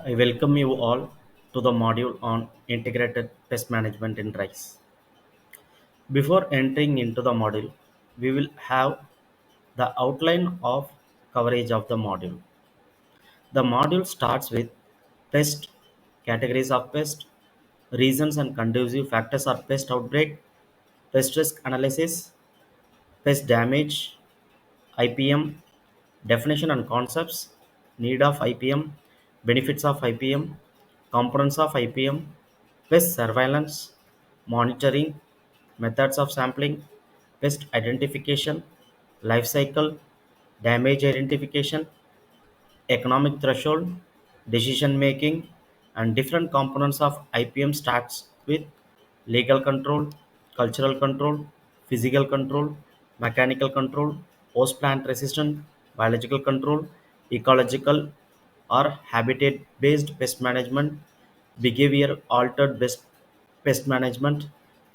I welcome you all to the module on integrated pest management in rice. Before entering into the module, we will have the outline of coverage of the module. The module starts with pest, categories of pest, reasons and conducive factors of pest outbreak, pest risk analysis, pest damage, IPM, definition and concepts, need of IPM, benefits of IPM, components of IPM, pest surveillance, monitoring, methods of sampling, pest identification, life cycle, damage identification, economic threshold, decision making, and different components of IPM starts with legal control, cultural control, physical control, mechanical control, host plant resistant, biological control, ecological or habitat based pest management, behavior altered pest management,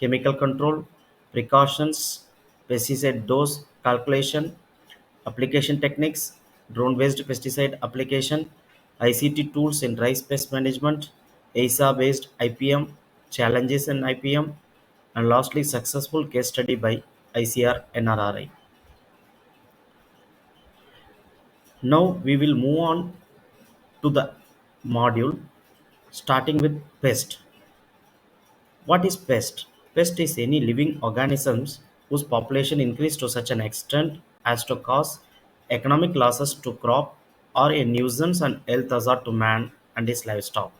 chemical control, precautions, pesticide dose calculation, application techniques, drone-based pesticide application, ICT tools in rice pest management, ASA-based IPM, challenges in IPM, and lastly, successful case study by ICR NRRI. Now we will move on to the module starting with pest. What is pest? Pest is any living organisms whose population increase to such an extent as to cause economic losses to crop or a nuisance and health hazard to man and his livestock.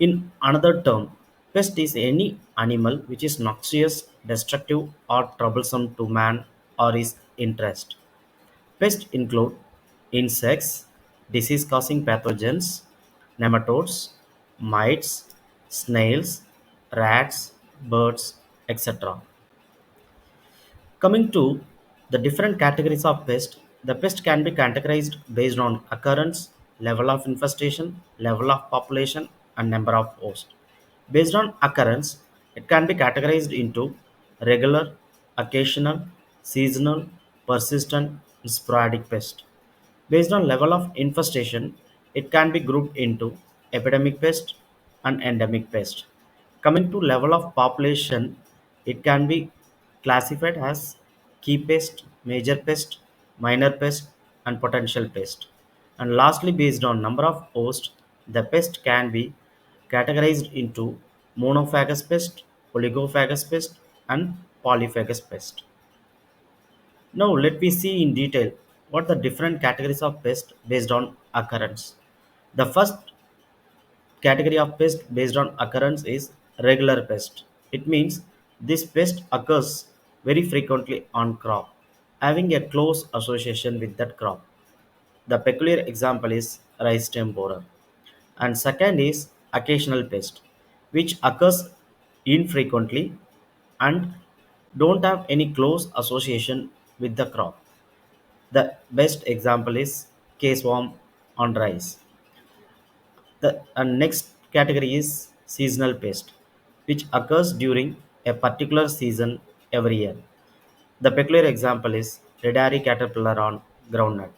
In another term, pest is any animal which is noxious, destructive or troublesome to man or his interest. Pests include insects, disease-causing pathogens, nematodes, mites, snails, rats, birds, etc. Coming to the different categories of pest, the pest can be categorized based on occurrence, level of infestation, level of population, and number of hosts. Based on occurrence, it can be categorized into regular, occasional, seasonal, persistent, and sporadic pest. Based on level of infestation, it can be grouped into epidemic pest and endemic pest. Coming to level of population, it can be classified as key pest, major pest, minor pest, and potential pest. And lastly, based on number of hosts, the pest can be categorized into monophagous pest, oligophagous pest, and polyphagous pest. Now let me see in detail what the different categories of pest based on occurrence. The first category of pest based on occurrence is regular pest. It means this pest occurs very frequently on crop, having a close association with that crop. The peculiar example is rice stem borer. And second is occasional pest, which occurs infrequently and don't have any close association with the crop. The best example is caseworm on rice. The next category is seasonal pest, which occurs during a particular season every year. The peculiar example is redari caterpillar on groundnut.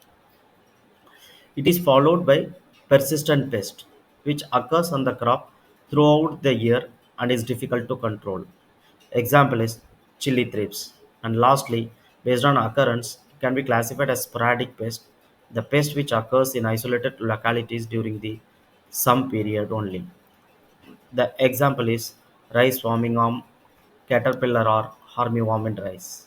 It is followed by persistent pest, which occurs on the crop throughout the year and is difficult to control. Example is chili thrips. And lastly, based on occurrence, can be classified as sporadic pest, the pest which occurs in isolated localities during the some period only. The example is rice swarming on caterpillar or armyworm in rice.